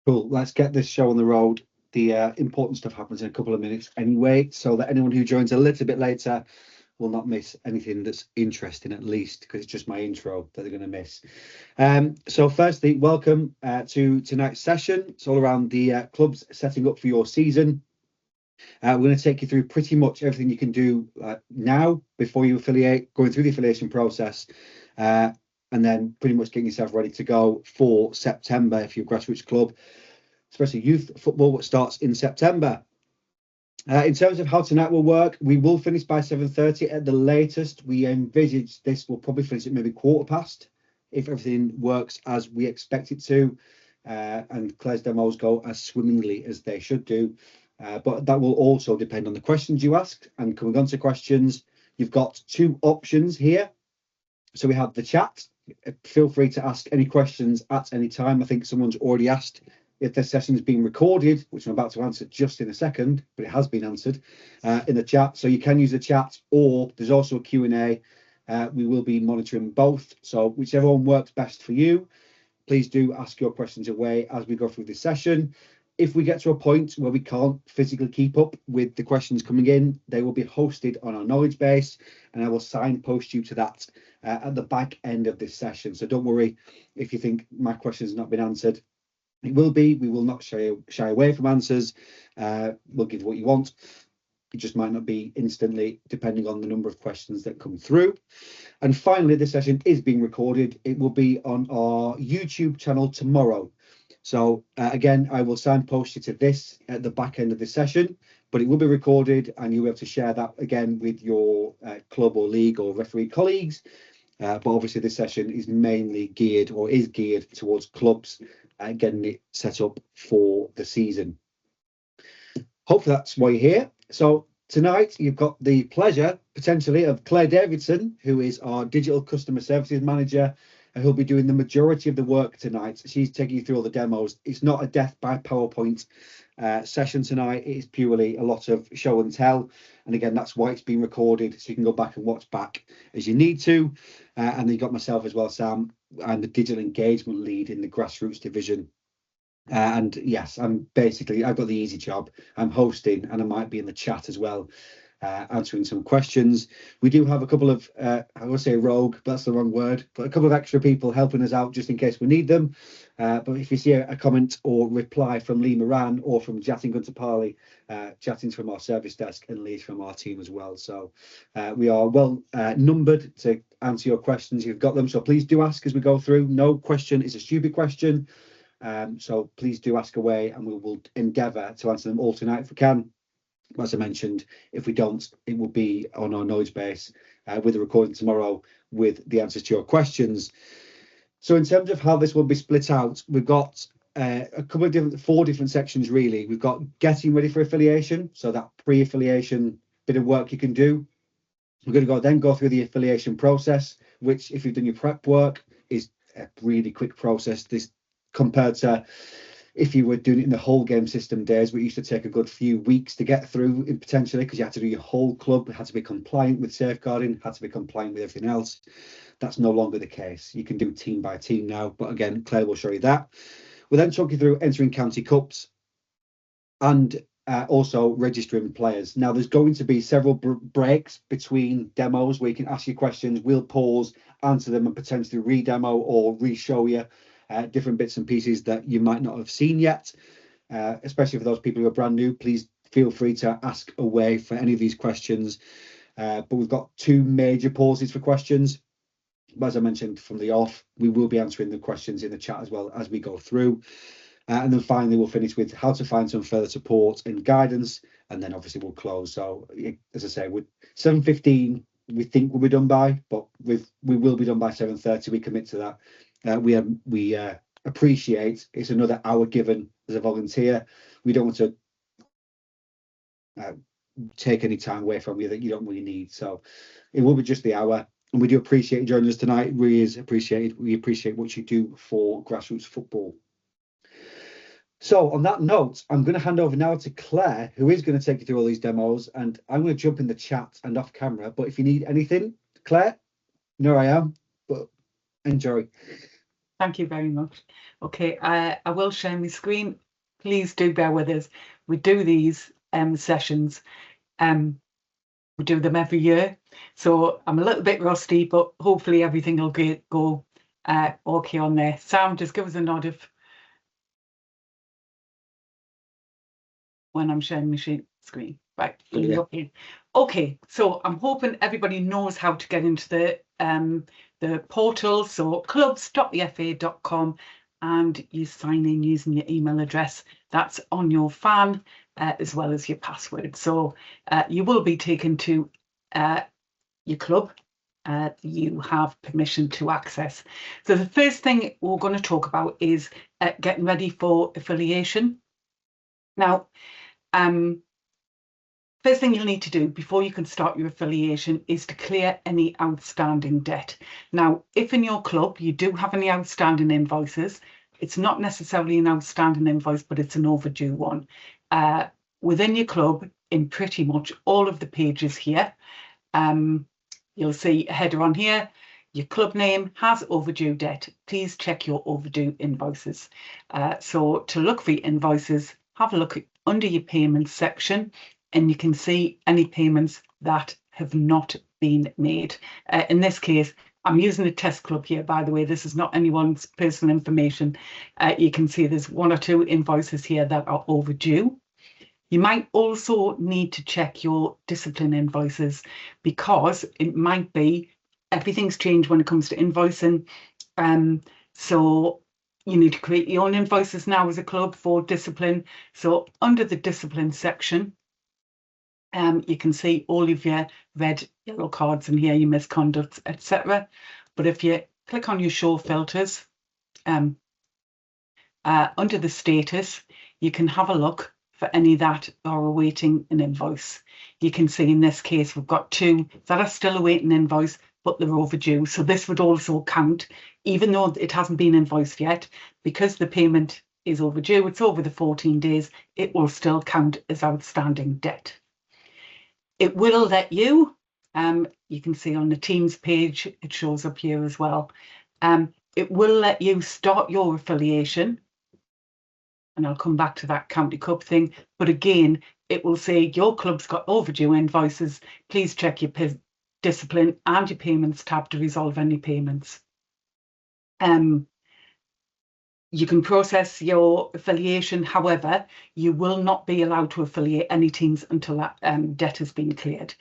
Cool. Let's get this show on the road. The important stuff happens in a couple of minutes anyway, so that anyone who joins a little bit later will not miss anything that's interesting, at least, because it's just my intro that they're going to miss. So firstly, welcome to tonight's session. It's all around the clubs setting up for your season. We're going to take you through pretty much everything you can do now before you affiliate, going through the affiliation process, and then pretty much getting yourself ready to go for September if you're a grassroots club, especially youth football, which starts in September. In terms of how tonight will work, we will finish by 7:30 at the latest. We envisage this will probably finish at maybe 1:15 if everything works as we expect it to, and Claire's demos go as swimmingly as they should do. But that will also depend on the questions you ask. And coming on to questions, you've got two options here. So we have the chat. Feel free to ask any questions at any time. I think someone's already asked if this session is being recorded, which I'm about to answer just in a second, but it has been answered in the chat. So you can use the chat, or there's also a Q&A. We will be monitoring both. So whichever one works best for you, please do ask your questions away as we go through this session. If we get to a point where we can't physically keep up with the questions coming in, they will be hosted on our knowledge base, and I will signpost you to that at the back end of this session. So don't worry if you think my question has not been answered. It will be. We will not shy away from answers. We'll give you what you want. It just might not be instantly, depending on the number of questions that come through. And finally, this session is being recorded. It will be on our YouTube channel tomorrow. So again, I will signpost you to this at the back end of the session, but it will be recorded and you'll be able to share that again with your club or league or referee colleagues. But obviously this session is mainly geared towards clubs getting it set up for the season. Hopefully that's why you're here. So tonight you've got the pleasure potentially of Claire Davidson, who is our digital customer services manager, and who'll be doing the majority of the work tonight. She's taking you through all the demos. It's not a death by PowerPoint session tonight. It is purely a lot of show and tell. And again, that's why it's been recorded, so you can go back and watch back as you need to. And then you've got myself as well, Sam. I'm the digital engagement lead in the grassroots division. And yes, I've got the easy job. I'm hosting and I might be in the chat as well, answering some questions. We do have a couple of, I would say rogue, but that's the wrong word, but a couple of extra people helping us out just in case we need them. But if you see a comment or reply from Lee Moran or from Jatin Guntapali, Jatin's from our service desk and Lee's from our team as well. So we are well numbered to answer your questions. You've got them, so please do ask as we go through. No question is a stupid question. So please do ask away and we will endeavour to answer them all tonight if we can. As I mentioned, if we don't, it will be on our knowledge base with the recording tomorrow with the answers to your questions. So in terms of how this will be split out, we've got a couple of four different sections really. We've got getting ready for affiliation, so that pre-affiliation bit of work you can do. We're going to go through the affiliation process, which if you've done your prep work is a really quick process. This compared to if you were doing it in the whole game system days, we used to take a good few weeks to get through potentially, because you had to do your whole club, it had to be compliant with safeguarding, had to be compliant with everything else. That's no longer the case. You can do team by team now, but again, Claire will show you that. We'll then talk you through entering county cups and also registering players. Now, there's going to be several breaks between demos where you can ask your questions. We'll pause, answer them, and potentially re-demo or re-show you different bits and pieces that you might not have seen yet, especially for those people who are brand new. Please feel free to ask away for any of these questions. But we've got two major pauses for questions. But as I mentioned from the off, we will be answering the questions in the chat as well as we go through. And then finally, we'll finish with how to find some further support and guidance. And then obviously we'll close. So as I say, with 7:15, we think we'll be done by, but we will be done by 7:30. We commit to that. We appreciate it's another hour given as a volunteer. We don't want to take any time away from you that you don't really need. So it will be just the hour. And we do appreciate you joining us tonight. It really is appreciated. We appreciate what you do for grassroots football. So on that note, I'm going to hand over now to Claire, who is going to take you through all these demos. And I'm going to jump in the chat and off camera. But if you need anything, Claire, you know where I am. But enjoy. Thank you very much. Okay, I will share my screen. Please do bear with us. We do these sessions. We do them every year, so I'm a little bit rusty, but hopefully everything will go okay on there. Sam, just give us a nod if when I'm sharing my screen. Right. Yeah. Okay, so I'm hoping everybody knows how to get into the portal. So clubs.thefa.com, and you sign in using your email address. That's on your fan, as well as your password. So you will be taken to your club. You have permission to access. So the first thing we're going to talk about is getting ready for affiliation. Now, first thing you'll need to do before you can start your affiliation is to clear any outstanding debt. Now, if in your club you do have any outstanding invoices, it's not necessarily an outstanding invoice, but it's an overdue one. Within your club, in pretty much all of the pages here, you'll see a header on here. Your club name has overdue debt. Please check your overdue invoices. So to look for your invoices, have a look under your payments section, and you can see any payments that have not been made. In this case, I'm using a test club here, by the way. This is not anyone's personal information. You can see there's 1 or 2 invoices here that are overdue. You might also need to check your discipline invoices, because it might be everything's changed when it comes to invoicing. So you need to create your own invoices now as a club for discipline. So under the discipline section, you can see all of your red, yellow cards in here, your misconducts, etc. But if you click on your show filters, under the status, you can have a look for any that are awaiting an invoice. You can see in this case, we've got 2 that are still awaiting an invoice, but they're overdue. So this would also count, even though it hasn't been invoiced yet, because the payment is overdue, it's over the 14 days, it will still count as outstanding debt. It will let you can see on the Teams page, it shows up here as well. It will let you start your affiliation, and I'll come back to that county cup thing. But again, it will say your club's got overdue invoices. Please check your discipline and your payments tab to resolve any payments. You can process your affiliation. However, you will not be allowed to affiliate any teams until that debt has been cleared.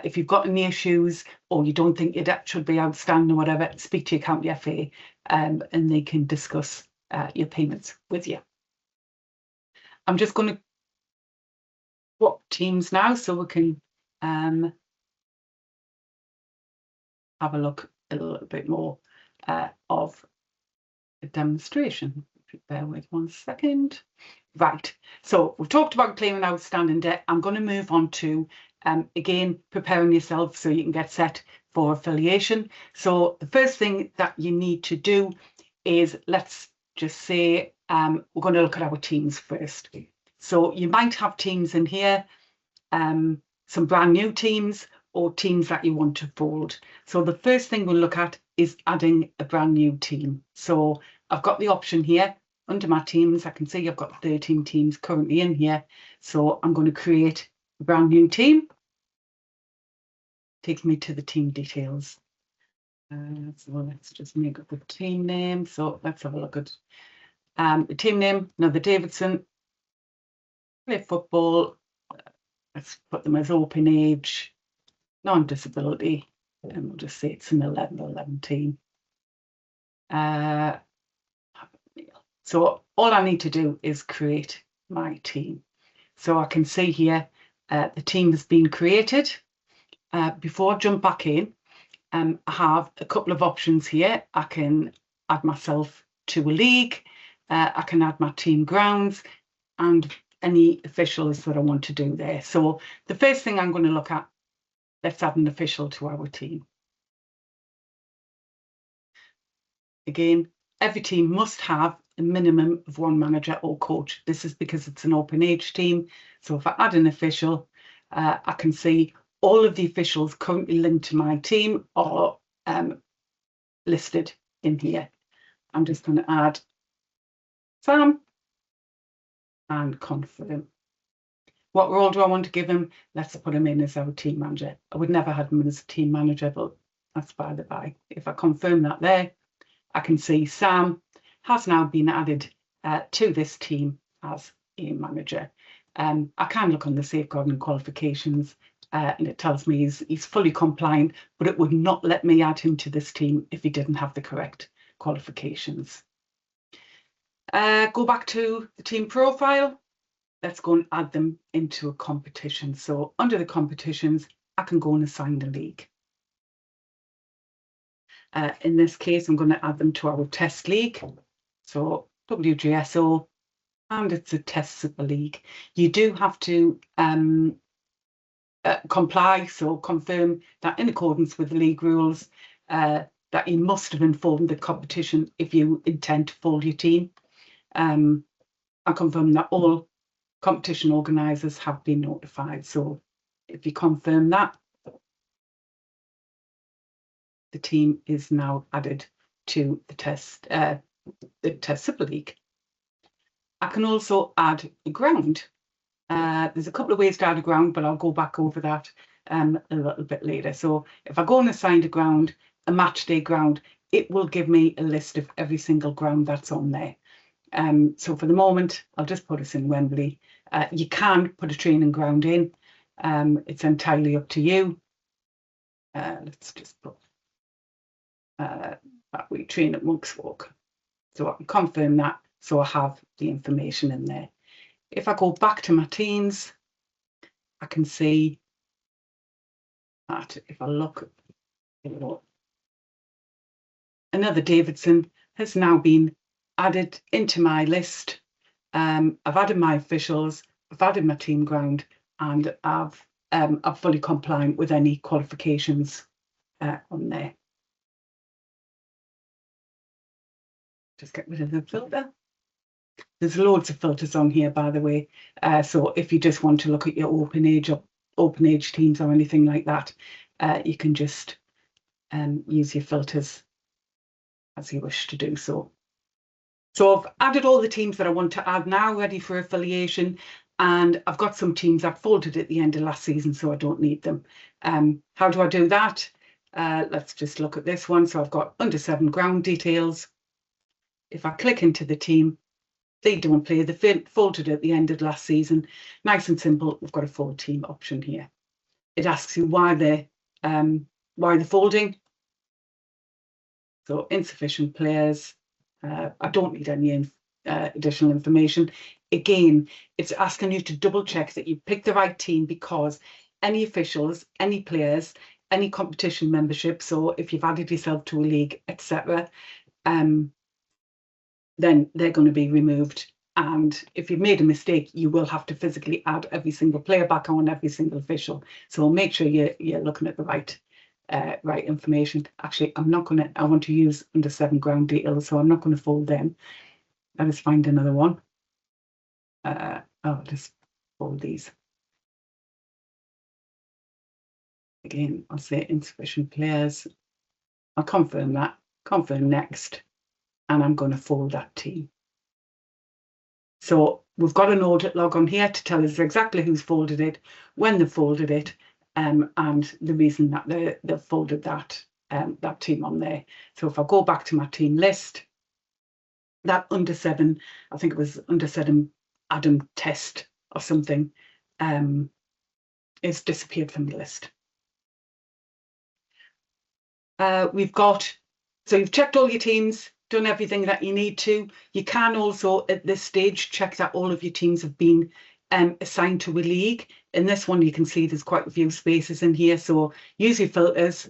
If you've got any issues, or you don't think your debt should be outstanding or whatever, speak to your county FA, and they can discuss your payments with you. I'm just going to swap teams now so we can have a look a little bit more of a demonstration. Bear with 1 second. Right, so we've talked about clearing outstanding debt. I'm going to move on to, again, preparing yourself so you can get set for affiliation. So the first thing that you need to do is, let's just say, we're going to look at our teams first. So you might have teams in here, some brand new teams or teams that you want to fold. So the first thing we'll look at is adding a brand new team. So I've got the option here under my teams. I can see I've got 13 teams currently in here. So I'm going to create a brand new team. Takes me to the team details. So let's just make up the team name. So let's have a look at the team name. Now the Davidson play football. Let's put them as open age, non-disability, and we'll just say it's an 11-11 team. So all I need to do is create my team. So I can see here the team has been created. Before I jump back in, I have a couple of options here. I can add myself to a league. I can add my team grounds and any officials that I want to do there. So the first thing I'm going to look at, let's add an official to our team. Again, every team must have a minimum of 1 manager or coach. This is because it's an open age team. So if I add an official, I can see all of the officials currently linked to my team are listed in here. I'm just going to add Sam and confirm. What role do I want to give him? Let's put him in as our team manager. I would never have him as a team manager, but that's by the by. If I confirm that there, I can see Sam has now been added to this team as a manager. I can look on the safeguarding qualifications and it tells me he's fully compliant, but it would not let me add him to this team if he didn't have the correct qualifications. Go back to the team profile. Let's go and add them into a competition. So under the competitions, I can go and assign the league. In this case, I'm going to add them to our test league. So WGSO, and it's a test super league. You do have to comply, so confirm that in accordance with the league rules, that you must have informed the competition if you intend to fold your team. I confirm that all competition organisers have been notified. So if you confirm that, the team is now added to the test Super League. I can also add a ground. There's a couple of ways to add a ground, but I'll go back over that a little bit later. So if I go and assign a ground, a match day ground, it will give me a list of every single ground that's on there. So for the moment, I'll just put us in Wembley. You can put a training ground in. It's entirely up to you. Let's just put that we train at Monk's Walk. So I can confirm that, so I have the information in there. If I go back to my teams, I can see that if I look, another Davidson has now been added into my list. I've added my officials, I've added my team ground, and I'm fully compliant with any qualifications on there. Just get rid of the filter. There's loads of filters on here, by the way. So if you just want to look at your open age teams or anything like that, you can just use your filters as you wish to do so. So I've added all the teams that I want to add now, ready for affiliation. And I've got some teams I've folded at the end of last season, so I don't need them. How do I do that? Let's just look at this one. So I've got under 7 ground details. If I click into the team, they don't play. They folded at the end of last season. Nice and simple. We've got a fold team option here. It asks you why they're folding. So insufficient players. I don't need any additional information. Again, it's asking you to double check that you pick the right team, because any officials, any players, any competition membership, so if you've added yourself to a league, etc., then they're going to be removed. And if you've made a mistake, you will have to physically add every single player back on, every single official. So make sure you're looking at the right information. Actually, I want to use under 7 ground details, so I'm not going to fold them. Let us find another one. I'll just fold these. Again, I'll say insufficient players. I'll confirm that, confirm next, and I'm going to fold that team. So we've got an audit log on here to tell us exactly who's folded it, when they folded it, and the reason that they've folded that team on there. So if I go back to my team list, that under 7, I think it was under 7 Adam test or something, it's disappeared from the list. So you've checked all your teams, done everything that you need to. You can also at this stage check that all of your teams have been assigned to a league. In this one, you can see there's quite a few spaces in here. So use your filters,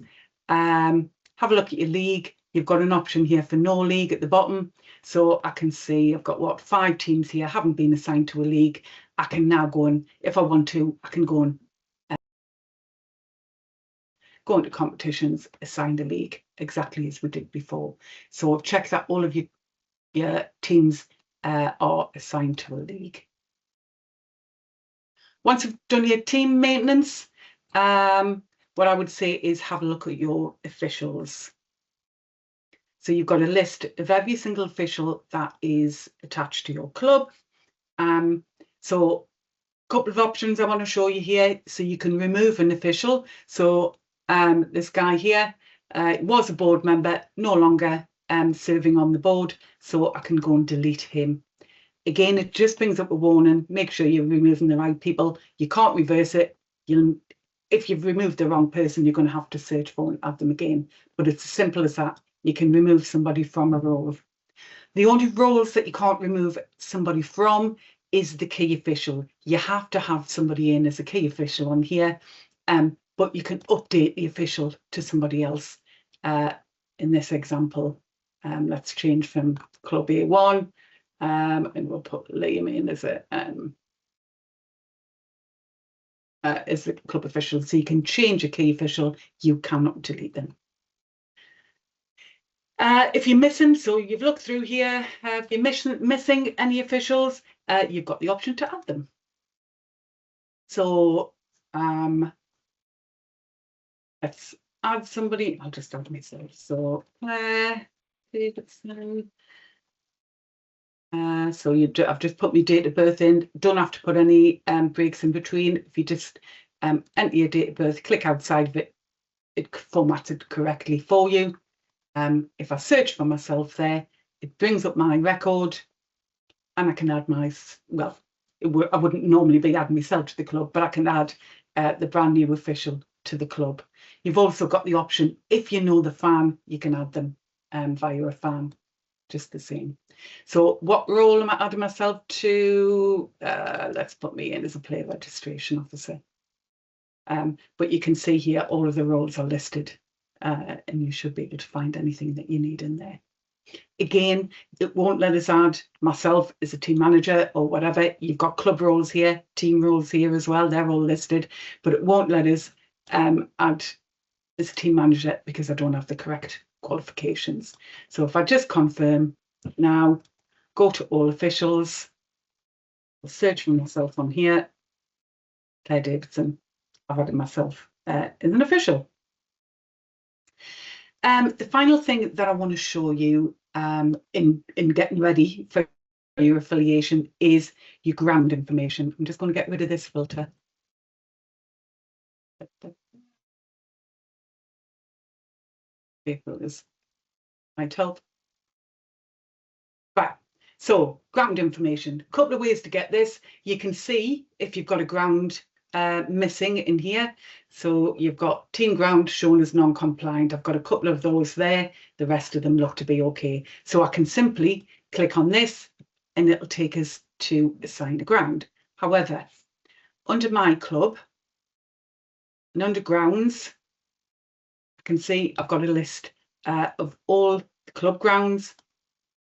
have a look at your league. You've got an option here for no league at the bottom. So I can see I've got 5 teams here, haven't been assigned to a league. I can now go and, if I want to, I can go and go into competitions, assign a league, exactly as we did before. So check that all of your teams are assigned to a league. Once you've done your team maintenance, what I would say is have a look at your officials. So you've got a list of every single official that is attached to your club. So a couple of options I want to show you here. So you can remove an official. So this guy here was a board member, no longer serving on the board. So I can go and delete him. Again, it just brings up a warning. Make sure you're removing the right people. You can't reverse it. If you've removed the wrong person, you're going to have to search for and add them again. But it's as simple as that. You can remove somebody from a role. The only roles that you can't remove somebody from is the key official. You have to have somebody in as a key official on here, but you can update the official to somebody else. In this example, let's change from Club A1, and we'll put Liam in as the club official. So you can change a key official, you cannot delete them. If you're missing, so you've looked through here, if you're missing any officials, you've got the option to add them. So let's add somebody. I'll just add myself. So Claire Davidson. So I've just put my date of birth in. Don't have to put any breaks in between. If you just enter your date of birth, click outside of it, it formats it correctly for you. If I search for myself there, it brings up my record, and I can add I wouldn't normally be adding myself to the club, but I can add the brand new official to the club. You've also got the option, if you know the fan, you can add them via a fan, just the same. So what role am I adding myself to? Let's put me in as a player registration officer. But you can see here all of the roles are listed, and you should be able to find anything that you need in there. Again, it won't let us add myself as a team manager or whatever. You've got club roles here, team roles here as well. They're all listed, but it won't let us add as a team manager because I don't have the correct qualifications. So if I just confirm now, go to all officials, I'll search for myself on here, Claire Davidson, I've added myself as an official. The final thing that I want to show you in getting ready for your affiliation is your ground information. I'm just going to get rid of this filter. Filters might help. Right, so ground information. A couple of ways to get this. You can see if you've got a ground missing in here. So you've got team ground shown as non-compliant. I've got a couple of those there. The rest of them look to be okay. So I can simply click on this and it'll take us to assign a ground. However, under my club and under grounds, I can see I've got a list of all the club grounds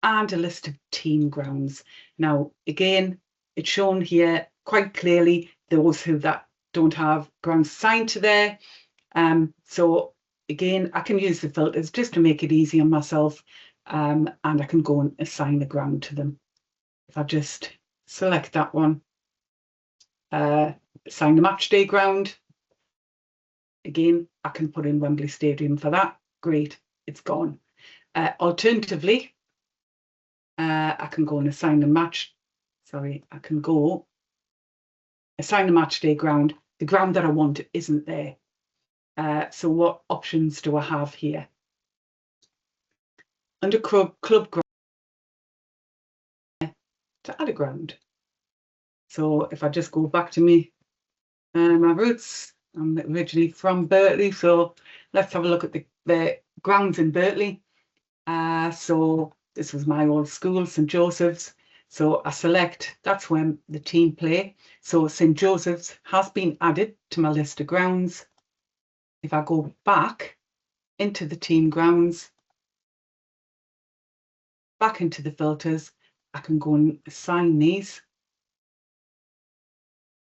and a list of team grounds. Now, again, it's shown here quite clearly those who don't have grounds assigned to there. So again, I can use the filters just to make it easy on myself, and I can go and assign a ground to them. If I just select that one, assign the match day ground. Again, I can put in Wembley Stadium for that. Great, it's gone. Alternatively, I can go and assign the match. Sorry, I can go assign the match day ground. The ground that I want isn't there. So what options do I have here? Under club ground, to add a ground. So if I just go back to me, my roots, I'm originally from Birtley. So let's have a look at the grounds in Birtley. So this was my old school, St Joseph's. So I select, that's when the team play. So St Joseph's has been added to my list of grounds. If I go back into the team grounds, back into the filters, I can go and assign these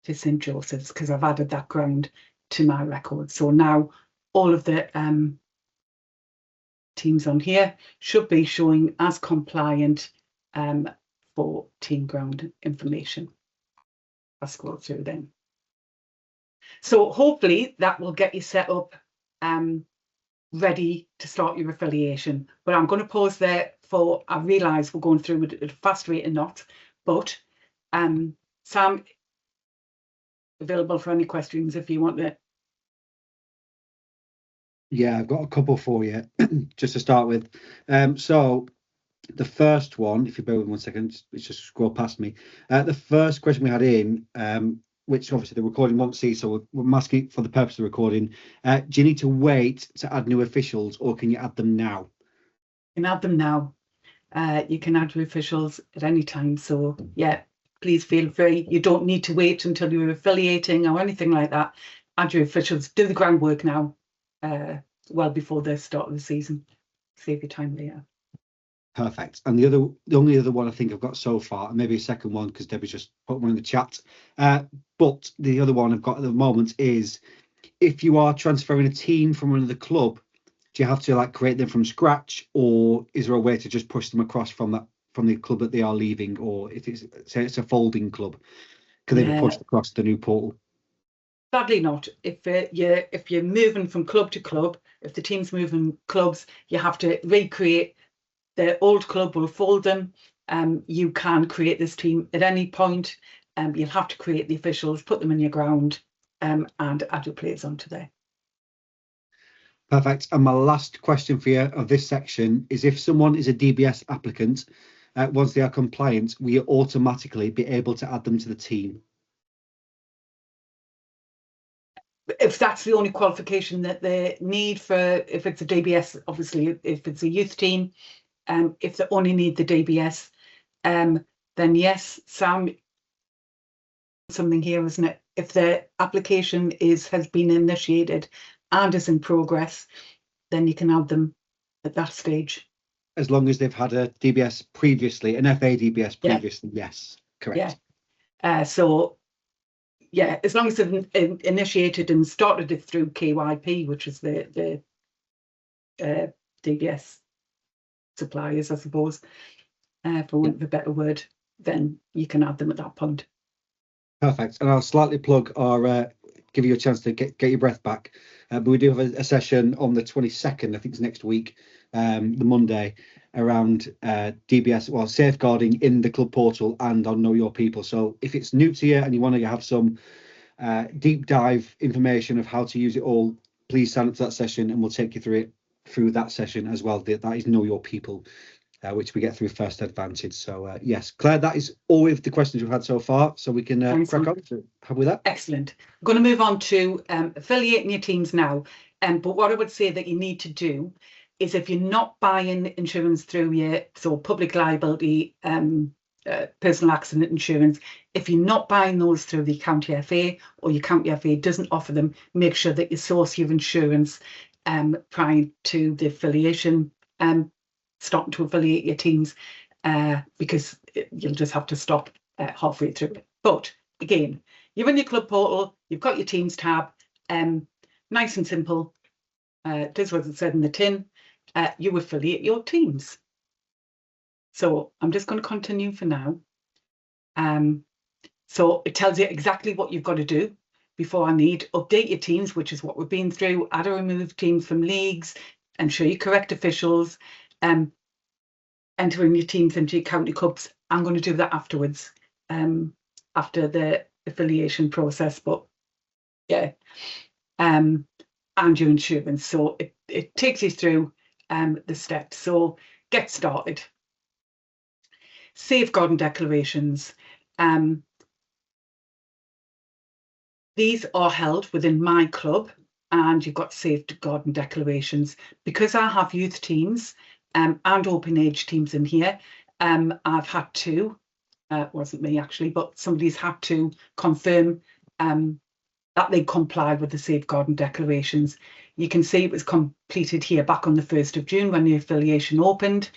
to St Joseph's because I've added that ground to my record. So now all of the teams on here should be showing as compliant for team ground information. I'll scroll through them. So hopefully that will get you set up ready to start your affiliation. But I'm going to pause there for, I realise we're going through it at a fast rate and not, but Sam, available for any questions if you want to. Yeah, I've got a couple for you just to start with. So the first one, if you bear with me 1 second, it's just scroll past me. The first question we had in, which obviously the recording won't see, so we're asking for the purpose of the recording. Do you need to wait to add new officials, or can you add them now? You can add them now. You can add your officials at any time. So yeah, please feel free. You don't need to wait until you're affiliating or anything like that. Add your officials. Do the groundwork now, well before the start of the season. Save your time later. Perfect. And the only other one I think I've got so far, and maybe a second one because Debbie's just put one in the chat. But the other one I've got at the moment is, if you are transferring a team from another club, do you have to like create them from scratch, or is there a way to just push them across from the club that they are leaving? Or if it's, say it's a folding club, can they be pushed across the new portal? Sadly not. If you're moving from club to club, if the team's moving clubs, you have to recreate. The old club will fold them. You can create this team at any point. You'll have to create the officials, put them in your ground, and add your players onto there. Perfect. And my last question for you of this section is, if someone is a DBS applicant, once they are compliant, will you automatically be able to add them to the team? If that's the only qualification that they need for, if it's a DBS, obviously, if it's a youth team, if they only need the DBS, then yes, Sam, something here, isn't it? If the application has been initiated and is in progress, then you can add them at that stage. As long as they've had a DBS previously, an FA DBS previously, yes, correct. Yeah. So yeah, as long as they've initiated and started it through KYP, which is the DBS suppliers, I suppose, for want of a better word, then you can add them at that point. Perfect. And I'll slightly plug or give you a chance to get your breath back. But we do have a session on the 22nd, I think it's next week, the Monday, around DBS, well, safeguarding in the club portal and on Know Your People. So if it's new to you and you want to have some deep dive information of how to use it all, please sign up to that session and we'll take you through that session as well. That is Know Your People, which we get through First Advantage. So yes, Claire, that is all of the questions we've had so far. So we can crack on. So happy with that? Excellent. I'm going to move on to affiliating your teams now. But what I would say that you need to do is, if you're not buying insurance through so public liability, personal accident insurance, if you're not buying those through the county FA, or your county FA doesn't offer them, make sure that you source your insurance prior to the affiliation, starting to affiliate your teams, because you'll just have to stop halfway through it. But again, you're in your club portal, you've got your teams tab, nice and simple. Does what it said in the tin. You affiliate your teams. So I'm just going to continue for now. So it tells you exactly what you've got to do before I need. Update your teams, which is what we've been through. Add or remove teams from leagues. Ensure you correct officials. Entering your teams into your county cups. I'm going to do that afterwards, after the affiliation process. But yeah, and your insurance. So it takes you through the steps. So get started. Safeguarding declarations. These are held within my club, and you've got safeguarding declarations. Because I have youth teams and open age teams in here, I've had to, it wasn't me actually, but somebody's had to confirm that they comply with the safeguarding declarations. You can see it was completed here back on the 1st of June when the affiliation opened.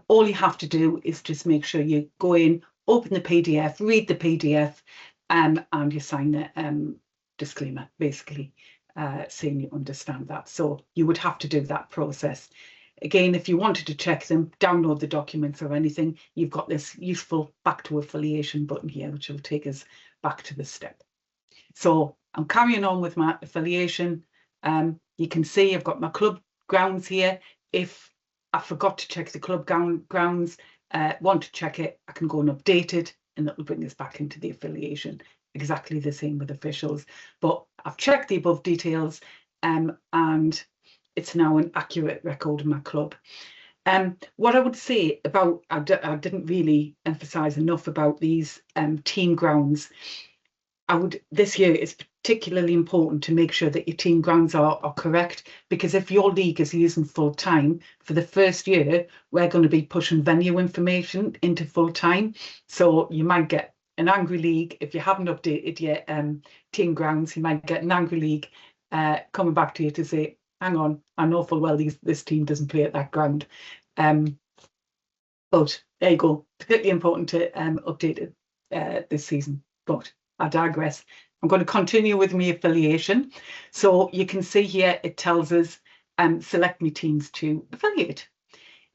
All you have to do is just make sure you go in, open the PDF, read the PDF, and you sign the disclaimer, basically saying you understand that. So you would have to do that process. Again, if you wanted to check them, download the documents or anything, you've got this useful back to affiliation button here, which will take us back to the step. So I'm carrying on with my affiliation. You can see I've got my club grounds here. If I forgot to check the club grounds, want to check it, I can go and update it, and that will bring us back into the affiliation. Exactly the same with officials. But I've checked the above details, and it's now an accurate record of my club. What I would say about, I didn't really emphasize enough about these team grounds. This year it's particularly important to make sure that your team grounds are correct, because if your league is using full time for the first year, we're going to be pushing venue information into full time. So you might get an angry league if you haven't updated your team grounds. You might get an angry league coming back to you to say, hang on, I know full well this team doesn't play at that ground. But there you go, particularly important to update it this season. But I digress. I'm going to continue with my affiliation. So you can see here it tells us select me teams to affiliate.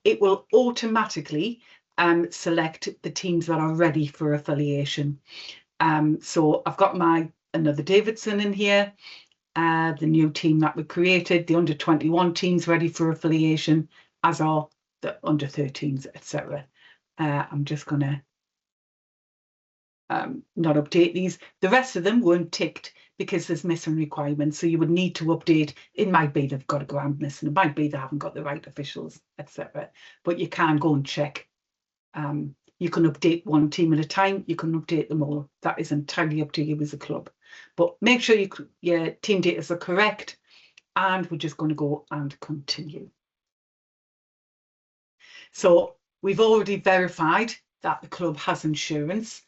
It will automatically select the teams that are ready for affiliation. So I've got another Davidson in here, the new team that we created, the under 21 teams ready for affiliation, as are the under 13s, etc. I'm just going to not update these. The rest of them weren't ticked because there's missing requirements, so you would need to update. It might be they've got a ground missing, it might be they haven't got the right officials, etc. But you can go and check. You can update one team at a time, you can update them all. That is entirely up to you as a club. But make sure your team data are correct, and we're just going to go and continue. So we've already verified that the club has insurance.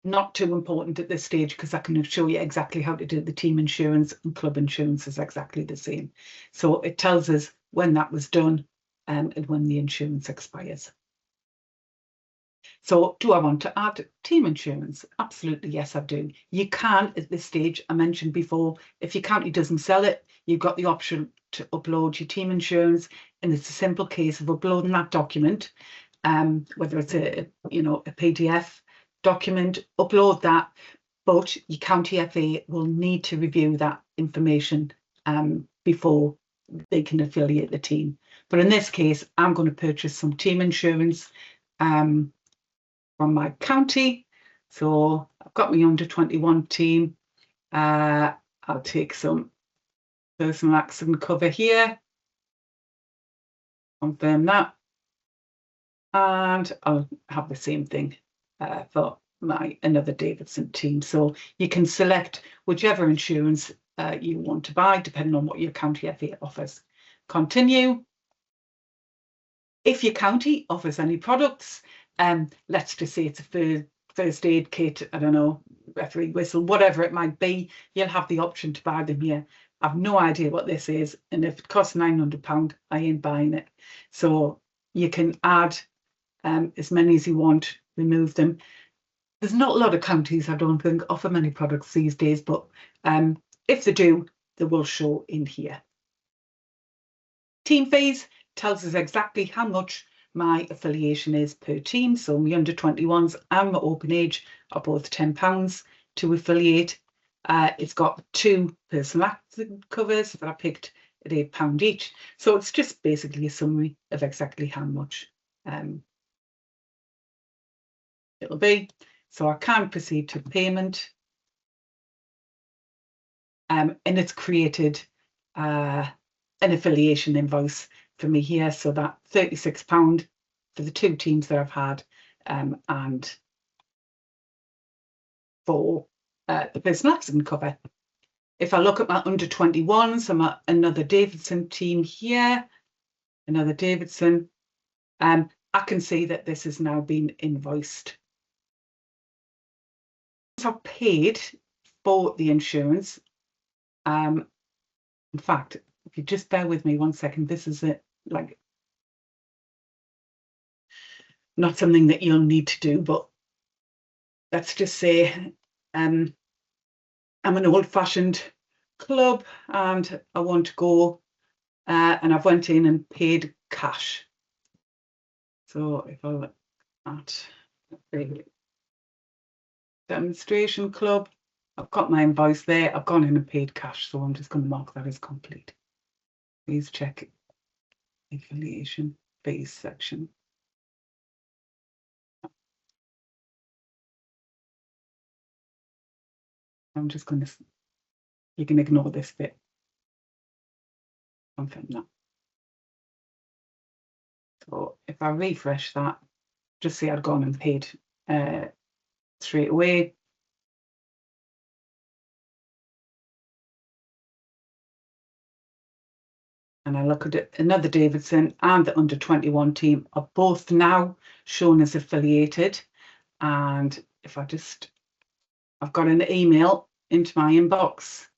Not too important at this stage because I can show you exactly how to do the team insurance, and club insurance is exactly the same. So it tells us when that was done and when the insurance expires. So do I want to add team insurance? Absolutely, yes, I do. You can at this stage. I mentioned before, if your county doesn't sell it, you've got the option to upload your team insurance, and it's a simple case of uploading that document, whether it's a PDF document, upload that, but your county FA will need to review that information before they can affiliate the team. But in this case, I'm going to purchase some team insurance from my county. So I've got my under 21 team. I'll take some personal accident cover here, confirm that, and I'll have the same thing for another Davidson team. So you can select whichever insurance you want to buy depending on what your county FA offers. Continue. If your county offers any products, let's just say it's a first aid kit, I don't know, referee whistle, whatever it might be, you'll have the option to buy them here. I've no idea what this is, and if it costs £900, I ain't buying it. So you can add as many as you want, remove them. There's not a lot of counties, I don't think, offer many products these days, but if they do, they will show in here. Team fees tells us exactly how much my affiliation is per team. So my under 21s and my open age are both £10 to affiliate. It's got 2 personal accident covers that I picked at £8 each. So it's just basically a summary of exactly how much it'll be. So I can proceed to payment. And it's created an affiliation invoice for me here. So that £36 for the 2 teams that I've had, and for the personal accident cover. If I look at my under 21s, I'm at another Davidson team here, another Davidson. I can see that this has now been invoiced. So I've paid for the insurance. In fact, if you just bear with me 1 second, this is not something that you'll need to do, but let's just say I'm an old-fashioned club and I want to go and I've went in and paid cash. So if I look at the demonstration club, I've got my invoice there, I've gone in and paid cash, so I'm just going to mark that as complete. Please check affiliation fees section. I'm just going to, you can ignore this bit. Confirm that. So if I refresh that, just see I'd gone and paid straight away. And I look at it, another Davidson and the under 21 team are both now shown as affiliated. And if I just, I've got an email into my inbox.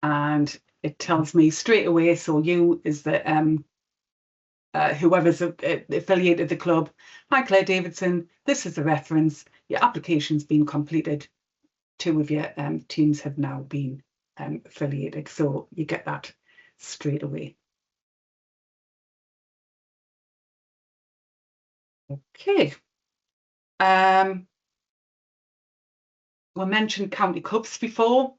And it tells me straight away, so you is the whoever's affiliated the club. Hi Claire Davidson, this is the reference. Your application's been completed. 2 of your teams have now been affiliated, so you get that straight away. Okay. We mentioned county cups before.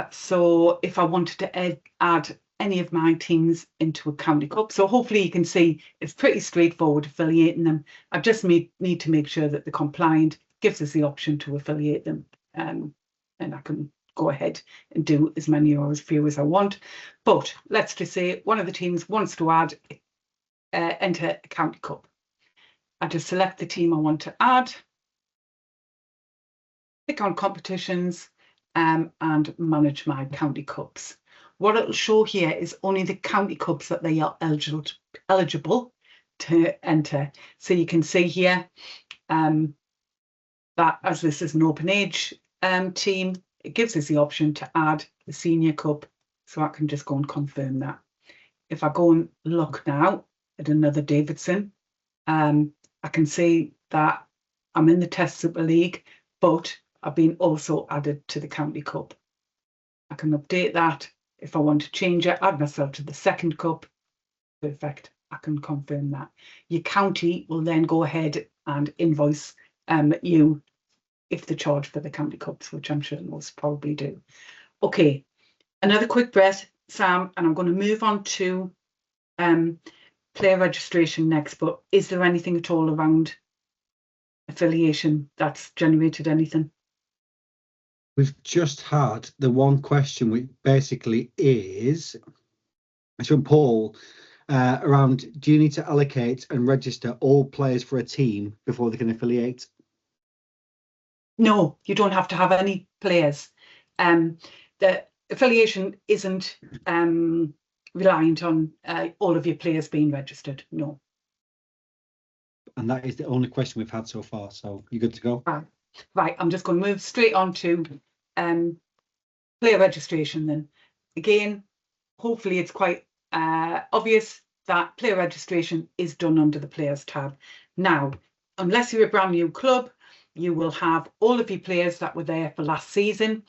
So if I wanted to add any of my teams into a county cup, so hopefully you can see it's pretty straightforward affiliating them. I just need to make sure that the compliant gives us the option to affiliate them, and I can go ahead and do as many or as few as I want. But let's just say one of the teams wants to add enter a county cup. I just select the team I want to add, click on competitions, and manage my county cups. What it'll show here is only the county cups that they are eligible to enter. So you can see here that as this is an open age team, it gives us the option to add the senior cup. So I can just go and confirm that. If I go and look now at another Davidson, I can see that I'm in the Test Super League, but I've been also added to the County Cup. I can update that. If I want to change it, add myself to the second cup. Perfect. I can confirm that. Your county will then go ahead and invoice you if they charge for the county cups, which I'm sure most probably do. Okay, another quick breath, Sam, and I'm going to move on to player registration next. But is there anything at all around affiliation that's generated anything? We've just had the one question, which basically is, it's from Paul, around, do you need to allocate and register all players for a team before they can affiliate? No, you don't have to have any players. The affiliation isn't reliant on all of your players being registered, no. And that is the only question we've had so far, so you're good to go. Right, I'm just going to move straight on to player registration then. Again, hopefully it's quite obvious that player registration is done under the Players tab. Now, unless you're a brand new club, you will have all of your players that were there for last season.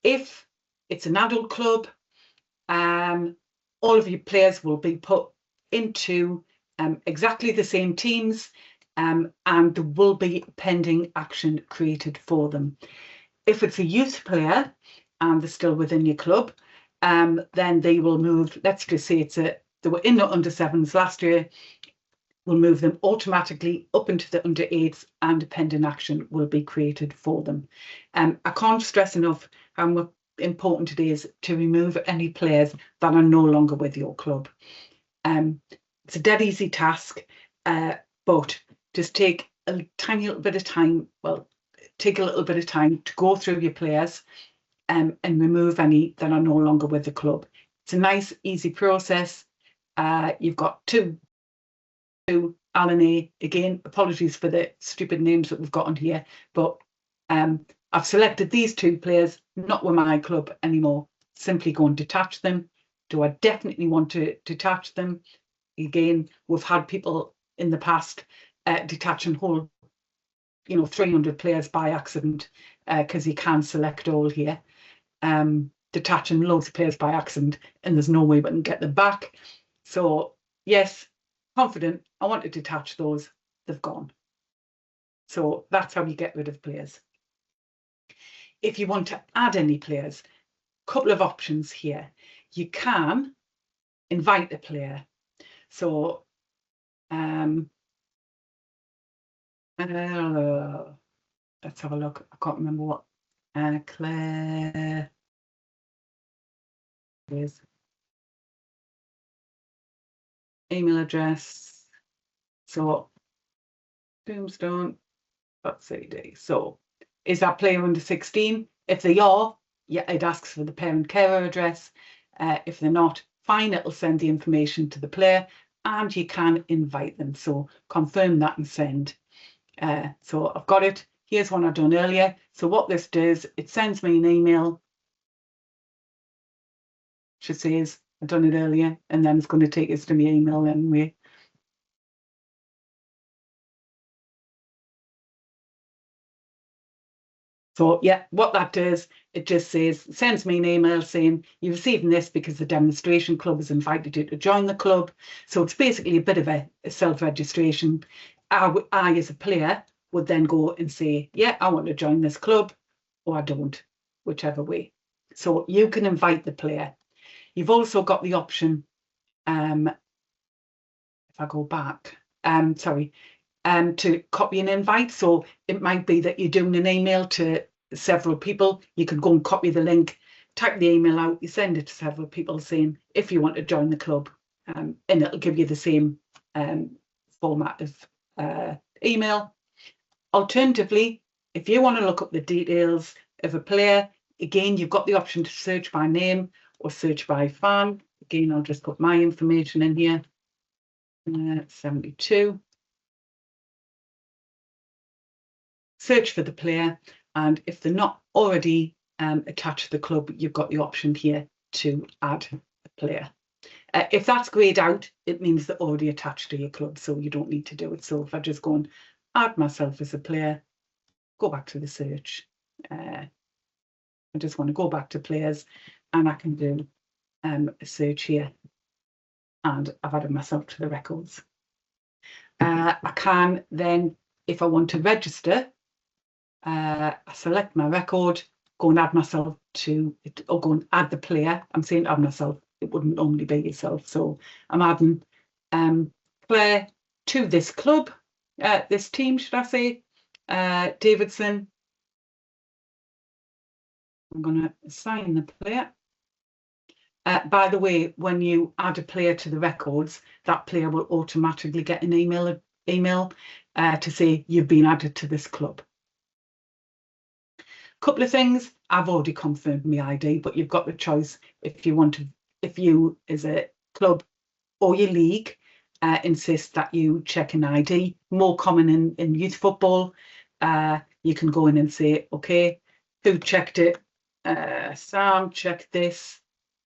If it's an adult club, all of your players will be put into exactly the same teams, and there will be pending action created for them. If it's a youth player and they're still within your club, then they will move. Let's just say they were in the under 7s last year. We'll move them automatically up into the under 8s, and pending action will be created for them. I can't stress enough how important it is to remove any players that are no longer with your club. It's a dead easy task, but just take a tiny little bit of time. Well, take a little bit of time to go through your players and remove any that are no longer with the club. It's a nice, easy process. You've got two Alan A. Again, apologies for the stupid names that we've got on here, but I've selected these 2 players, not with my club anymore. Simply go and detach them. Do I definitely want to detach them? Again, we've had people in the past detach and whole, 300 players by accident, because you can select all here. Detaching loads of players by accident, and there's no way we can get them back. So yes, confident, I want to detach those, they've gone. So that's how you get rid of players. If you want to add any players, couple of options here. You can invite a player. So let's have a look. I can't remember what Claire is. Email address. So tombstone.cd. So is that player under 16? If they are, yeah, it asks for the parent carer address. If they're not, fine, it'll send the information to the player and you can invite them. So confirm that and send. So I've got it. Here's one I've done earlier. So what this does, it sends me an email. She says, I've done it earlier, and then it's going to take us to my email anyway. So yeah, what that does, it just sends me an email saying you're receiving this because the demonstration club has invited you to join the club. So it's basically a bit of a self-registration. I, as a player, would then go and say, yeah, I want to join this club, or I don't, whichever way. So you can invite the player. You've also got the option, if I go back, to copy an invite. So it might be that you're doing an email to several people. You can go and copy the link, type the email out, you send it to several people saying if you want to join the club, and it'll give you the same format of email. Alternatively, if you want to look up the details of a player, again, you've got the option to search by name or search by fan. Again, I'll just put my information in here. 72. Search for the player, and if they're not already attached to the club, you've got the option here to add a player. If that's grayed out, it means they're already attached to your club, so you don't need to do it. So if I just go and add myself as a player, go back to the search. I just want to go back to players, and I can do a search here, and I've added myself to the records. I can then, if I want to register, I select my record, go and add myself to it, or go and add the player. I'm saying add myself, it wouldn't normally be yourself. So I'm adding Claire to this club, this team, should I say, Davidson. I'm going to assign the player. By the way, when you add a player to the records, that player will automatically get an email to say you've been added to this club. Couple of things, I've already confirmed my ID, but you've got the choice if you want to, if you as a club or your league insist that you check an ID. More common in youth football. You can go in and say, okay, who checked it? Sam checked this.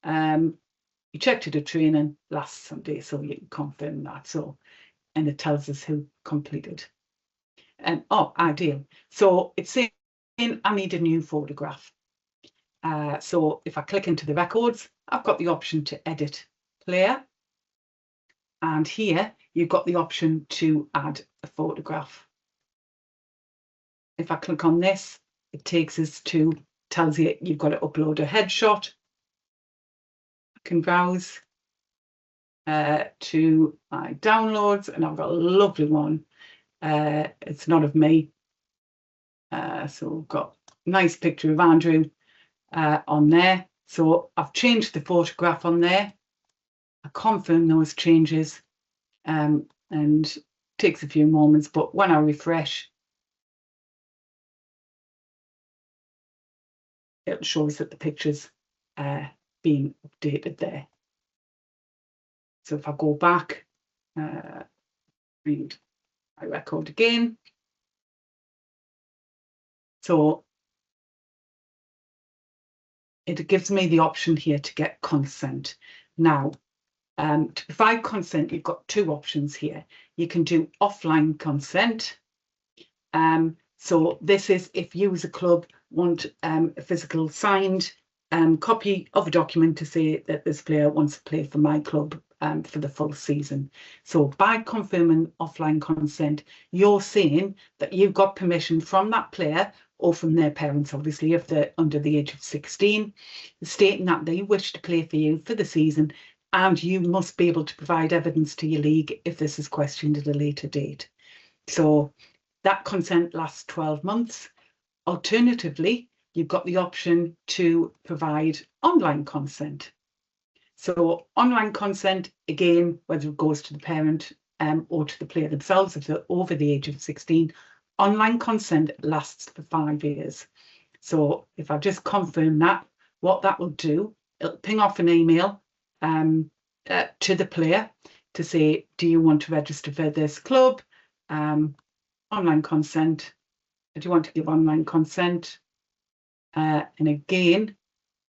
You checked it at training last Sunday, so you can confirm that. So, and it tells us who completed. Oh, ideal. So it's saying I need a new photograph. So if I click into the records, I've got the option to edit player. And here you've got the option to add a photograph. If I click on this, it takes us to, tells you you've got to upload a headshot. I can browse to my downloads, and I've got a lovely one. It's not of me. So we've got a nice picture of Andrew on there. So I've changed the photograph on there. I confirm those changes, and it takes a few moments, but when I refresh, it shows that the picture's being updated there. So if I go back, read my record again. So it gives me the option here to get consent. Now, to provide consent, you've got two options here. You can do offline consent. So this is if you as a club want a physical signed copy of a document to say that this player wants to play for my club for the full season. So by confirming offline consent, you're saying that you've got permission from that player or from their parents, obviously, if they're under the age of 16, stating that they wish to play for you for the season, and you must be able to provide evidence to your league if this is questioned at a later date. So that consent lasts 12 months. Alternatively, you've got the option to provide online consent. So online consent, again, whether it goes to the parent or to the player themselves if they're over the age of 16, online consent lasts for 5 years. So if I just confirm that, what that will do, it'll ping off an email to the player to say, do you want to register for this club? Online consent. Do you want to give online consent? And again,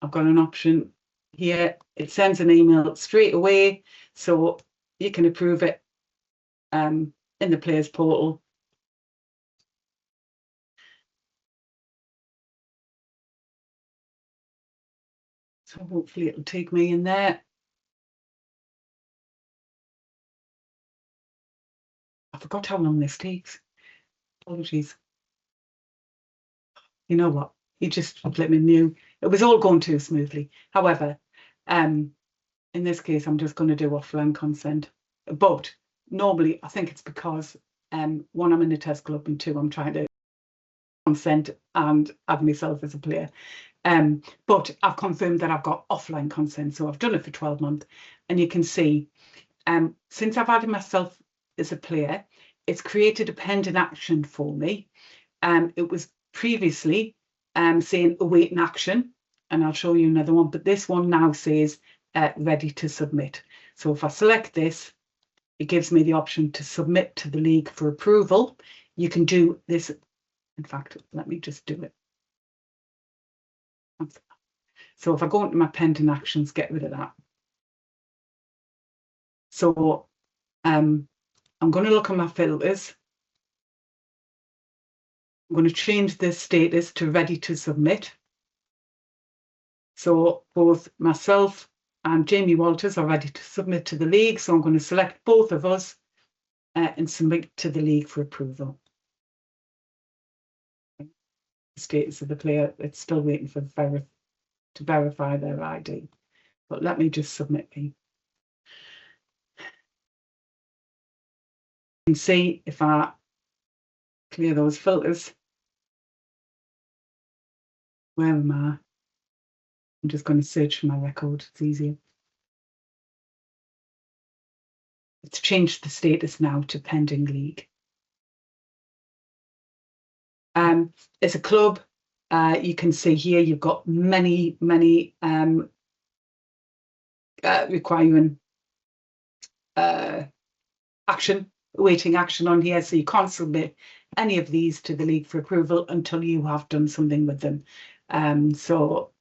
I've got an option here. It sends an email straight away, so you can approve it in the players portal. So hopefully it'll take me in there. I forgot how long this takes. Apologies. You know what? You just flipping knew. It was all going too smoothly. However, in this case, I'm just going to do offline consent. But normally, I think it's because one, I'm in a test club, and two, I'm trying to consent and add myself as a player. But I've confirmed that I've got offline consent, so I've done it for 12 months, and you can see since I've added myself as a player, it's created a pending action for me. It was previously saying awaiting action, and I'll show you another one, but this one now says ready to submit. So if I select this, it gives me the option to submit to the league for approval. You can do this. In fact, let me just do it. So if I go into my pending actions, get rid of that. So I'm going to look at my filters. I'm going to change this status to ready to submit. So both myself and Jamie Walters are ready to submit to the league. So I'm going to select both of us and submit to the league for approval. The status of the player, it's still waiting for to verify their ID. But let me just submit me. You can see if I clear those filters, where am I? I'm just going to search for my record. It's easier. It's changed the status now to pending league. As a club, you can see here you've got many requiring awaiting action on here, so you can't submit any of these to the league for approval until you have done something with them. So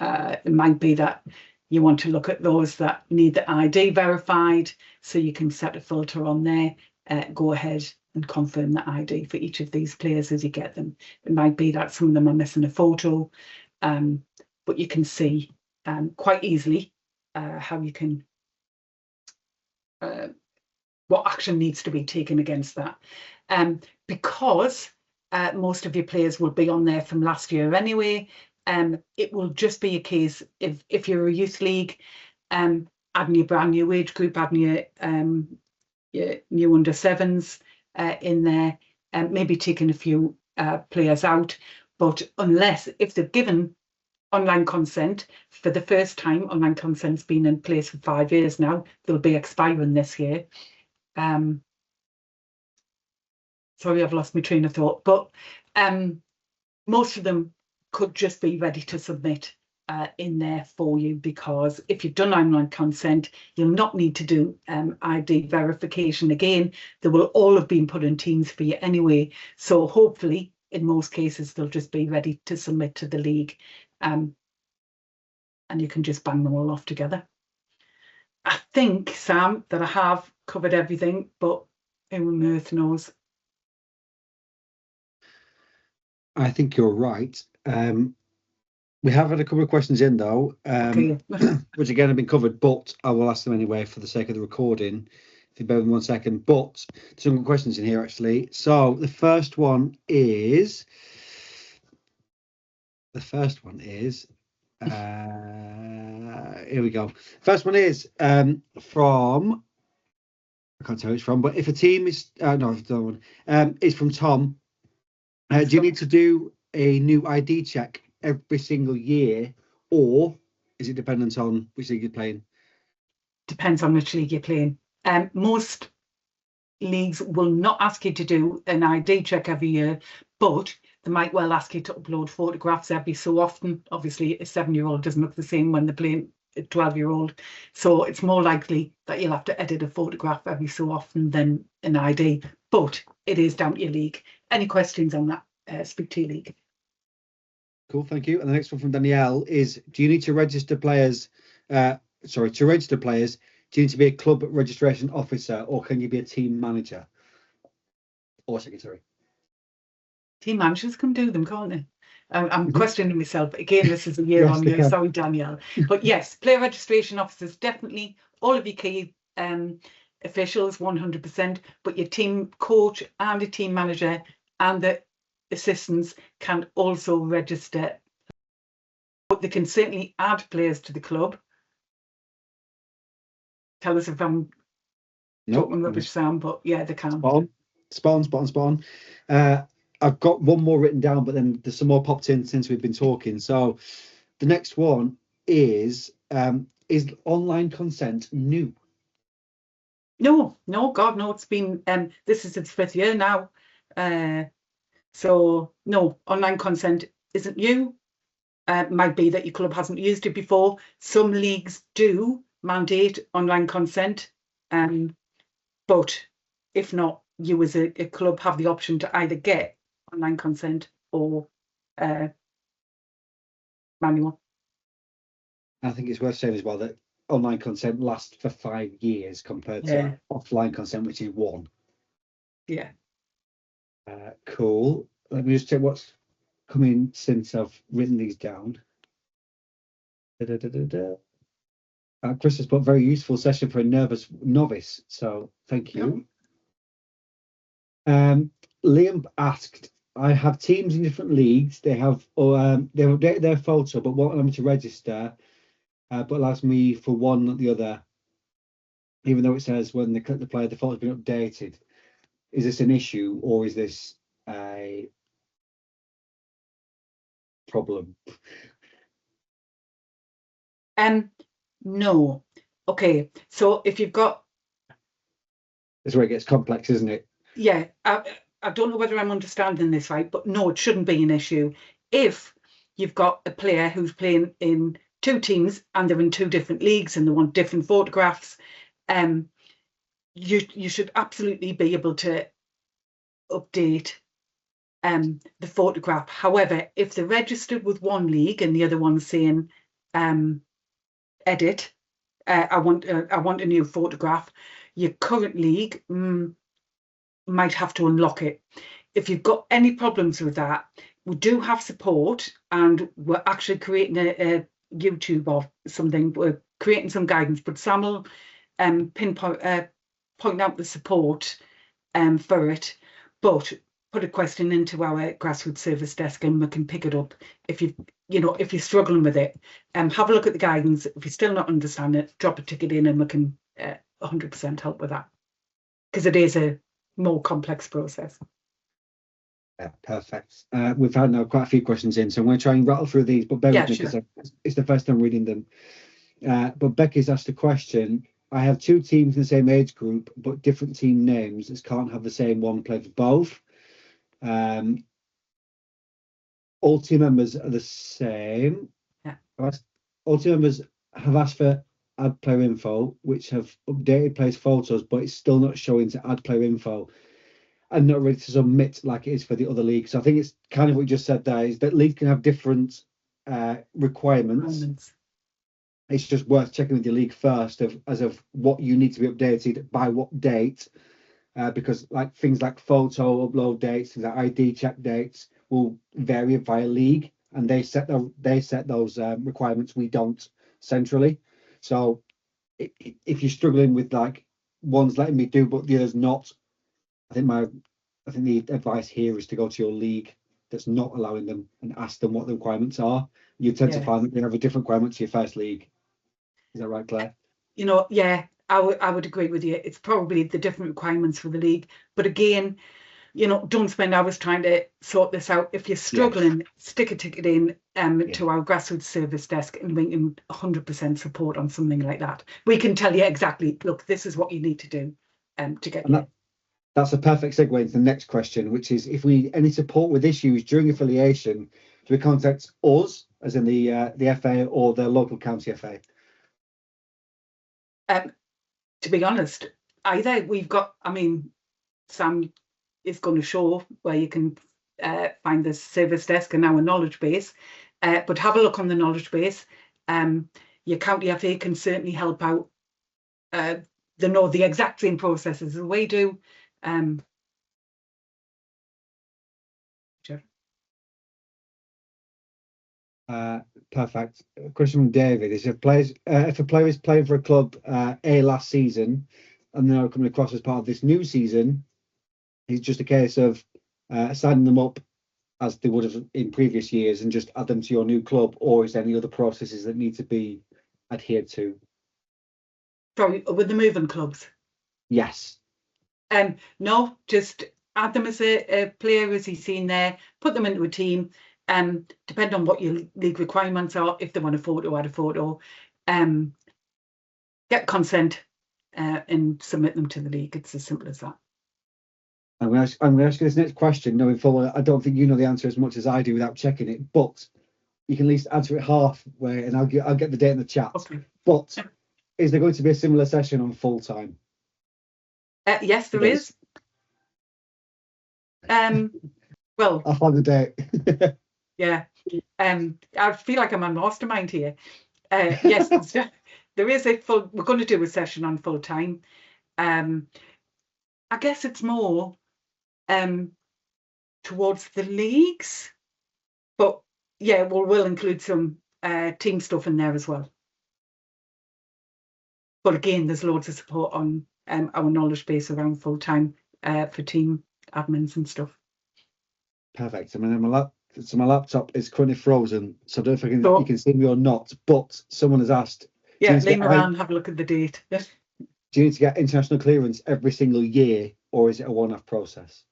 it might be that you want to look at those that need the ID verified, so you can set a filter on there, go ahead and confirm the ID for each of these players as you get them. It might be that some of them are missing a photo, but you can see quite easily how you can, what action needs to be taken against that. Because most of your players will be on there from last year anyway, it will just be a case if you're a youth league, adding your brand new age group, adding your new under sevens in there, maybe taking a few players out. But unless, if they've given online consent for the first time, online consent's been in place for 5 years now, they'll be expiring this year. Sorry, I've lost my train of thought, but most of them could just be ready to submit in there for you, because if you've done online consent, you'll not need to do ID verification again. They will all have been put in teams for you anyway. So hopefully, in most cases, they'll just be ready to submit to the league, and you can just bang them all off together. I think, Sam, that I have covered everything, but who on earth knows? I think you're right. We have had a couple of questions in though, Okay. which again have been covered, but I will ask them anyway for the sake of the recording. If you bear with me 1 second, but some good questions in here actually. So the first one is, here we go. First one is from, I can't tell who it's from, but if a team is no, it's the one. It's from Tom. Do you need to do a new ID check every single year, or is it dependent on which league you're playing? Depends on which league you're playing. Most leagues will not ask you to do an ID check every year, but they might well ask you to upload photographs every so often. Obviously, a 7-year-old doesn't look the same when they're playing a 12-year-old. So it's more likely that you'll have to edit a photograph every so often than an ID. But it is down to your league. Any questions on that? Speak to your league. Cool, thank you. And the next one from Danielle is: do you need to register players? To register players, do you need to be a club registration officer, or can you be a team manager or secretary? Team managers can do them, can't they? I'm questioning myself, but again, this is a year on year. Sorry, Danielle. But yes, player registration officers, definitely. All of your key officials, 100%. But your team coach and a team manager and the assistants can also register. But they can certainly add players to the club. Tell us if I'm talking rubbish, Sam, but yeah, they can. Spot on. I've got one more written down, but then there's some more popped in since we've been talking. So the next one is online consent new? No, God, no. It's been this is its 5th year now. So no, online consent isn't new. Might be that your club hasn't used it before. Some leagues do mandate online consent, but if not, you as a club have the option to either get online consent or manual. I think it's worth saying as well that online consent lasts for 5 years compared to offline consent, which is 1. Yeah. Cool. Let me just check what's coming since I've written these down. Chris has put very useful session for a nervous novice, so thank you. Liam asked, I have teams in different leagues. They have updated their photo, but won't allow me to register, but allows me for one or the other, even though it says when they click the player, the photo's been updated. Is this an issue, or is this a problem? No. Okay, so if you've got, that's where it gets complex, isn't it? Yeah, I don't know whether I'm understanding this right, but no, it shouldn't be an issue. If you've got a player who's playing in 2 teams and they're in 2 different leagues and they want different photographs, you should absolutely be able to update the photograph. However, if they're registered with one league and the other one's saying edit, I want a new photograph, your current league might have to unlock it. If you've got any problems with that, we do have support, and we're actually creating a YouTube or something. We're creating some guidance, but Sam will point out the support for it. But put a question into our grassroots service desk and we can pick it up. If you're struggling with it, have a look at the guidance. If you're still not understanding it, drop a ticket in and we can 100% help with that, because it is a more complex process. Yeah, perfect. We've had now quite a few questions in, so I'm going to try and rattle through these, but bear with me because it's the first time reading them. But Becky's asked a question. I have 2 teams in the same age group, but different team names. This can't have the same one play for both. All team members are the same. Yeah. All team members have asked for add player info, which have updated players' photos, but it's still not showing to add player info and not ready to submit like it is for the other leagues. So I think it's kind of what you just said there, is that leagues can have different requirements. It's just worth checking with your league first as of what you need to be updated by what date, because like things like photo upload dates, things like ID check dates will vary via league. and they set those requirements. We don't centrally. So if you're struggling with like one's letting me do but the other's not, I think the advice here is to go to your league that's not allowing them and ask them what the requirements are. You tend to find that they have a different requirement to your first league. Is that right, Claire? Yeah, I would agree with you. It's probably the different requirements for the league. But again, don't spend hours trying to sort this out. If you're struggling, stick a ticket in to our grassroots service desk, and we can 100% support on something like that. We can tell you exactly, look, this is what you need to do to get you. That's a perfect segue into the next question, which is if we any support with issues during affiliation, do we contact us, as in the FA, or the local county FA? To be honest, either. Sam is going to show where you can find the service desk and our knowledge base, but have a look on the knowledge base. Your county FA can certainly help out. They know the exact same processes as we do. Perfect. Question from David is if a player is playing for a club A last season and they're coming across as part of this new season, it's just a case of signing them up as they would have in previous years and just add them to your new club, or is there any other processes that need to be adhered to? Sorry, with the moving clubs? Yes. No, just add them as a player as he's seen there, put them into a team. Depend on what your league requirements are. If they want a photo, add a photo. Get consent and submit them to the league. It's as simple as that. I'm going to ask you this next question, knowing full I don't think you know the answer as much as I do without checking it, but you can at least answer it halfway, and I'll get the date in the chat. Okay. But is there going to be a similar session on full time? Yes, there is. Well, I'll find the date. Yeah. I feel like I'm a mastermind here. Yes, there is we're going to do a session on full time. I guess it's more towards the leagues, but yeah, we'll include some team stuff in there as well. But again, there's loads of support on our knowledge base around full time for team admins and stuff. Perfect. I mean, my laptop is currently frozen, so I don't know if you can see me or not, but someone has asked. Yeah, lean around, have a look at the date. Do you need to get international clearance every single year, or is it a one-off process?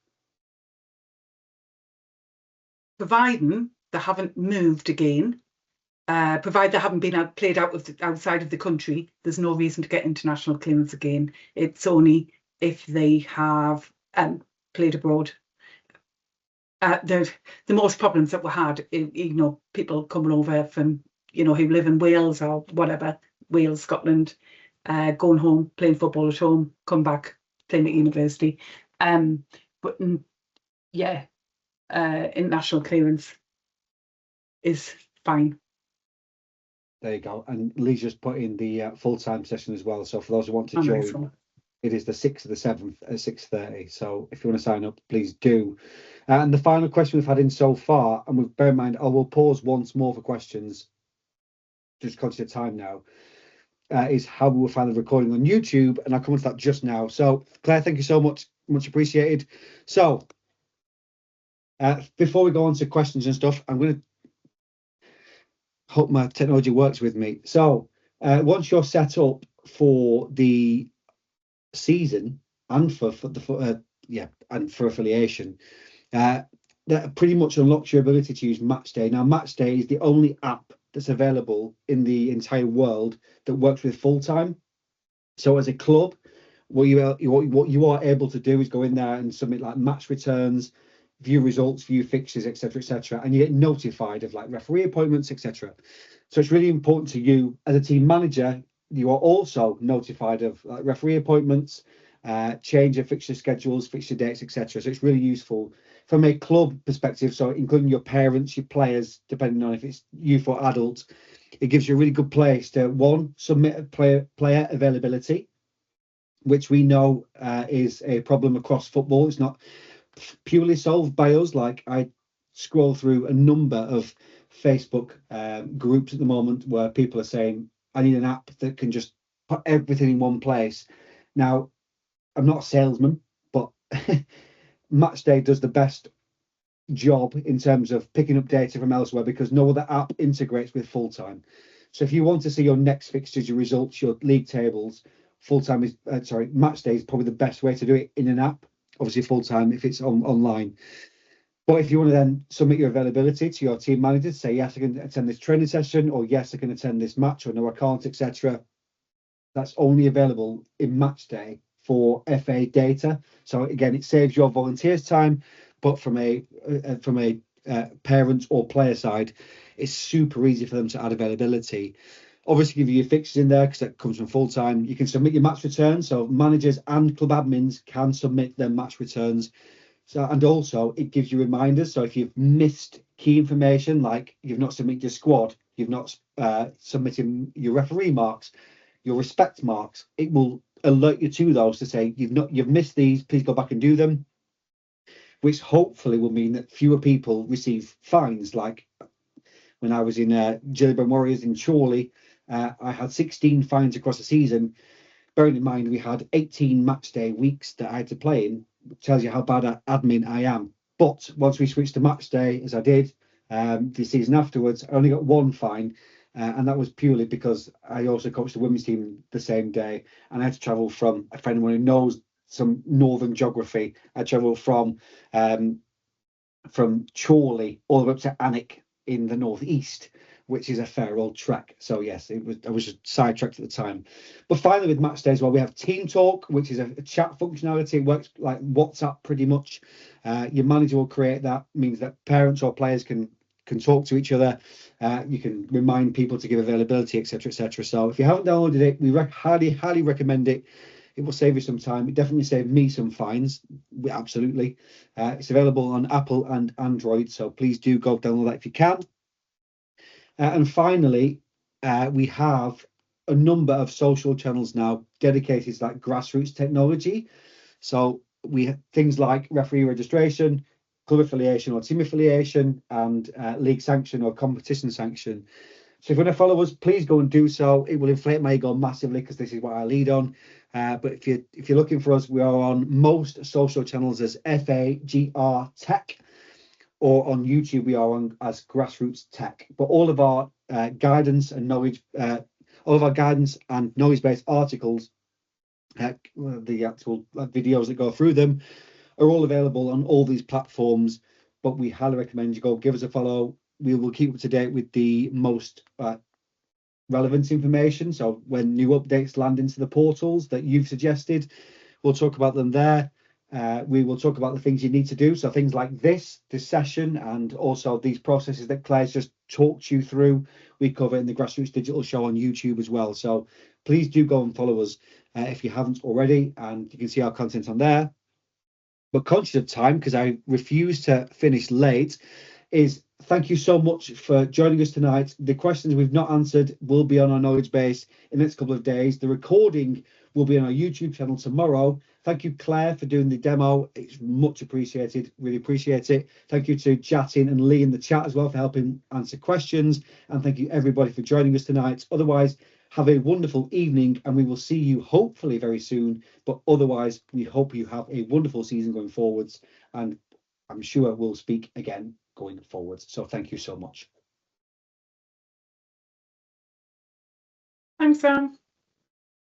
Providing they haven't moved again, provided they haven't been played outside of the country, there's no reason to get international clearance again. It's only if they have played abroad. The most problems that we had, people coming over from, who live in Wales or whatever, Wales, Scotland, going home, playing football at home, come back, playing at university. But international clearance is fine. There you go. And Lee's just put in the full-time session as well. So for those who want to join, it is the 6th of the 7th at 6:30. So if you want to sign up, please do. And the final question we've had in so far, and bear in mind, I will pause once more for questions, just conscious of time now, is how we will find the recording on YouTube. And I'll come to that just now. So Claire, thank you so much. Much appreciated. So before we go on to questions and stuff, I'm going to hope my technology works with me. So once you're set up for the season and for affiliation, that pretty much unlocks your ability to use Matchday. Now, Matchday is the only app that's available in the entire world that works with full time. So as a club, what you are able to do is go in there and submit like match returns, view results, view fixtures, etc., and you get notified of like referee appointments, etc. So it's really important to you as a team manager. You are also notified of like referee appointments, change of fixture schedules, fixture dates, etc. So it's really useful from a club perspective. So including your parents, your players, depending on if it's youth or adult, it gives you a really good place to submit a player availability, which we know is a problem across football. It's not purely solved by us. Like I scroll through a number of Facebook groups at the moment where people are saying, I need an app that can just put everything in one place. Now, I'm not a salesman, but Matchday does the best job in terms of picking up data from elsewhere because no other app integrates with Fulltime. So if you want to see your next fixtures, your results, your league tables, Fulltime is Matchday is probably the best way to do it in an app. Obviously, Fulltime if it's online. But if you want to then submit your availability to your team manager, say yes, I can attend this training session, or yes, I can attend this match, or no, I can't, etc. That's only available in Matchday for FA data. So again, it saves your volunteers time, but from a parent or player side, it's super easy for them to add availability. Obviously, give you your fixtures in there because that comes from Fulltime. You can submit your match returns, so managers and club admins can submit their match returns. So, and also it gives you reminders. So if you've missed key information, like you've not submitted your squad, you've not submitted your referee marks, your respect marks, it will alert you to those to say you've missed these, please go back and do them, which hopefully will mean that fewer people receive fines. Like when I was in Gillibrand Warriors in Chorley, I had 16 fines across the season. Bearing in mind we had 18 Matchday weeks that I had to play in, which tells you how bad at admin I am. But once we switched to Matchday, as I did the season afterwards, I only got one fine. And that was purely because I also coached the women's team the same day, and I had to travel from, if anyone who knows some northern geography, I travelled from Chorley all the way up to Alnwick in the northeast, which is a fair old trek. So yes, I was just sidetracked at the time. But finally, with Matchday as well, we have Team Talk, which is a chat functionality. It works like WhatsApp pretty much. Your manager will create that, means that parents or players can talk to each other. You can remind people to give availability, etc., etc. So if you haven't downloaded it, we highly recommend it. It will save you some time. It definitely saved me some fines. Absolutely. It's available on Apple and Android, so please do go download that if you can. And finally, we have a number of social channels now dedicated to that grassroots technology. So we have things like referee registration, club affiliation or team affiliation, and league sanction or competition sanction. So if you want to follow us, please go and do so. It will inflate my ego massively because this is what I lead on. But if you're looking for us, we are on most social channels as FAGR Tech, or on YouTube we are on as Grassroots Tech. But all of our guidance and knowledge, knowledge-based articles, the actual videos that go through them, are all available on all these platforms. But we highly recommend you go give us a follow. We will keep up to date with the most relevant information. So when new updates land into the portals that you've suggested, we'll talk about them there. We will talk about the things you need to do. So things like this session, and also these processes that Claire's just talked you through, we cover in the Grassroots Digital Show on YouTube as well. So please do go and follow us if you haven't already, and you can see our content on there. But conscious of time, because I refuse to finish late, is thank you so much for joining us tonight. The questions we've not answered will be on our knowledge base in the next couple of days. The recording will be on our YouTube channel tomorrow. Thank you, Claire, for doing the demo. It's much appreciated. Really appreciate it. Thank you to Jatin and Lee in the chat as well for helping answer questions. And thank you, everybody, for joining us tonight. Otherwise, have a wonderful evening, and we will see you hopefully very soon. But otherwise, we hope you have a wonderful season going forwards. And I'm sure we'll speak again going forwards. So thank you so much. Thanks, Sam.